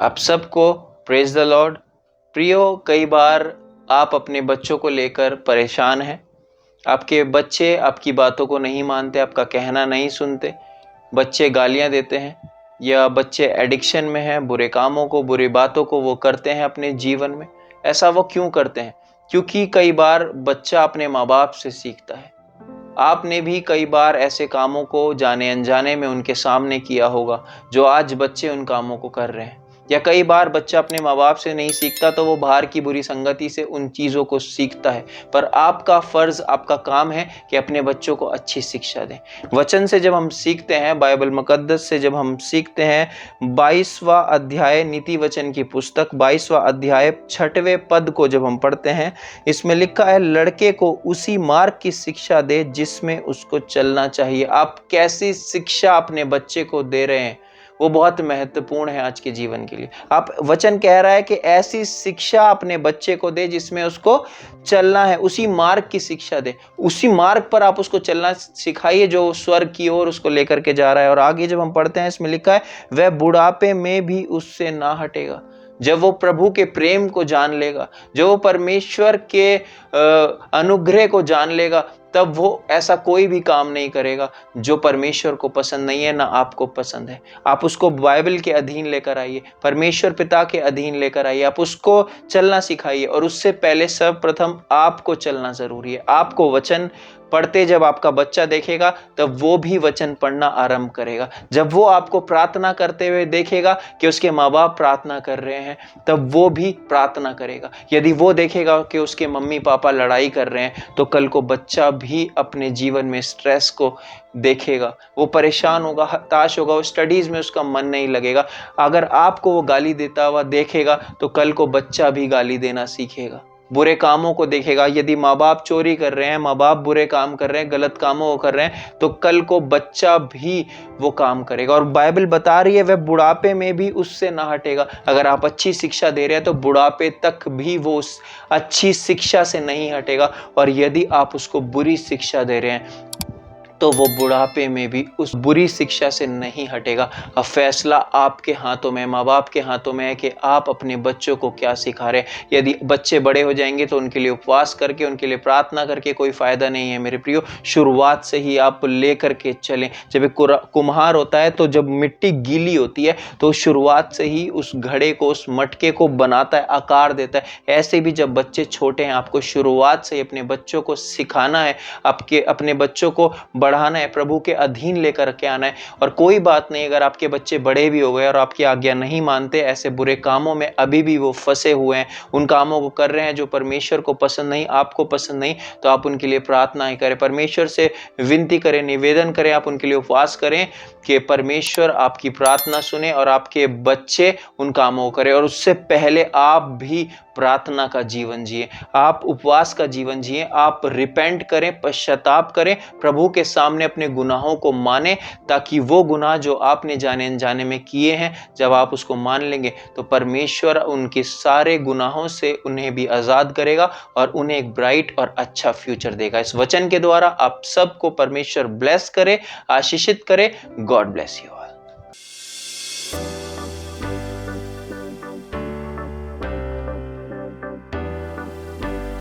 आप सबको praise the Lord. प्रियो, कई बार आप अपने बच्चों को लेकर परेशान हैं। आपके बच्चे आपकी बातों को नहीं मानते, आपका कहना नहीं सुनते, बच्चे गालियां देते हैं या बच्चे एडिक्शन में हैं, बुरे कामों को, बुरी बातों को वो करते हैं अपने जीवन में। ऐसा वो क्यों करते हैं? क्योंकि कई बार बच्चा अपने माँ बाप से सीखता है। आपने भी कई बार ऐसे कामों को जाने अनजाने में उनके सामने किया होगा जो आज बच्चे उन कामों को कर रहे हैं। या कई बार बच्चा अपने माँ बाप से नहीं सीखता तो वो बाहर की बुरी संगति से उन चीज़ों को सीखता है। पर आपका फर्ज, आपका काम है कि अपने बच्चों को अच्छी शिक्षा दें। वचन से जब हम सीखते हैं, बाइबल मुकद्दस से जब हम सीखते हैं, 22वां अध्याय नीति वचन की पुस्तक 22वां अध्याय 6वें पद को जब हम पढ़ते हैं, इसमें लिखा है, लड़के को उसी मार्ग की शिक्षा दे जिसमें उसको चलना चाहिए। आप कैसी शिक्षा अपने बच्चे को दे रहे हैं वो बहुत महत्वपूर्ण है आज के जीवन के लिए। आप वचन कह रहा है कि ऐसी शिक्षा अपने बच्चे को दे जिसमें उसको चलना है, उसी मार्ग की शिक्षा दे, उसी मार्ग पर आप उसको चलना सिखाइए जो स्वर्ग की ओर उसको लेकर के जा रहा है। और आगे जब हम पढ़ते हैं, इसमें लिखा है, वह बुढ़ापे में भी उससे ना हटेगा। जब वो प्रभु के प्रेम को जान लेगा, जब वो परमेश्वर के अनुग्रह को जान लेगा, तब वो ऐसा कोई भी काम नहीं करेगा जो परमेश्वर को पसंद नहीं है, ना आपको पसंद है। आप उसको बाइबल के अधीन लेकर आइए, परमेश्वर पिता के अधीन लेकर आइए, आप उसको चलना सिखाइए। और उससे पहले सर्वप्रथम आपको चलना जरूरी है। आपको वचन पढ़ते जब आपका बच्चा देखेगा तब वो भी वचन पढ़ना आरंभ करेगा। जब वो आपको प्रार्थना करते हुए देखेगा कि उसके माँ बाप प्रार्थना कर रहे हैं, तब वो भी प्रार्थना करेगा। यदि वो देखेगा कि उसके मम्मी पापा लड़ाई कर रहे हैं, तो कल को बच्चा भी अपने जीवन में स्ट्रेस को देखेगा, वो परेशान होगा, हताश होगा, वो स्टडीज में उसका मन नहीं लगेगा। अगर आपको वो गाली देता हुआ देखेगा तो कल को बच्चा भी गाली देना सीखेगा, बुरे कामों को देखेगा। यदि माँ बाप चोरी कर रहे हैं, माँ बाप बुरे काम कर रहे हैं, गलत कामों को कर रहे हैं, तो कल को बच्चा भी वो काम करेगा। और बाइबल बता रही है, वह बुढ़ापे में भी उससे ना हटेगा। अगर आप अच्छी शिक्षा दे रहे हैं तो बुढ़ापे तक भी वो उस अच्छी शिक्षा से नहीं हटेगा। और यदि आप उसको बुरी शिक्षा दे रहे हैं तो वो बुढ़ापे में भी उस बुरी शिक्षा से नहीं हटेगा। अब फैसला आपके हाथों में, माँ बाप के हाथों में है कि आप अपने बच्चों को क्या सिखा रहे हैं। यदि बच्चे बड़े हो जाएंगे तो उनके लिए उपवास करके, उनके लिए प्रार्थना करके कोई फायदा नहीं है मेरे प्रियो। शुरुआत से ही आप लेकर के चलें। जब एक कुम्हार होता है तो जब मिट्टी गीली होती है तो शुरुआत से ही उस घड़े को, उस मटके को बनाता है, आकार देता है। ऐसे भी जब बच्चे छोटे हैं, आपको शुरुआत से ही अपने बच्चों को सिखाना है, अपने बच्चों को बढ़ाना है, प्रभु के अधीन लेकर के आना है। और कोई बात नहीं, अगर आपके बच्चे बड़े भी हो गए और आपकी आज्ञा नहीं मानते, ऐसे बुरे कामों में अभी भी वो फंसे हुए हैं, उन कामों को कर रहे हैं जो परमेश्वर को पसंद नहीं, आपको पसंद नहीं, तो आप उनके लिए प्रार्थना ही करें, परमेश्वर से विनती करें, निवेदन करें, आप उनके लिए उपवास करें कि परमेश्वर आपकी प्रार्थना सुने और आपके बच्चे उन कामों को करें। और उससे पहले आप भी प्रार्थना का जीवन जिए, आप उपवास का जीवन जिए, आप रिपेंट करें, पश्चाताप करें, प्रभु के सामने अपने गुनाहों को माने, ताकि वो गुनाह जो आपने जाने अनजाने में किए हैं, जब आप उसको मान लेंगे तो परमेश्वर उनके सारे गुनाहों से उन्हें भी आजाद करेगा और उन्हें एक ब्राइट और अच्छा फ्यूचर देगा। इस वचन के द्वारा आप सबको परमेश्वर ब्लेस करे, आशीषित करे। God bless you.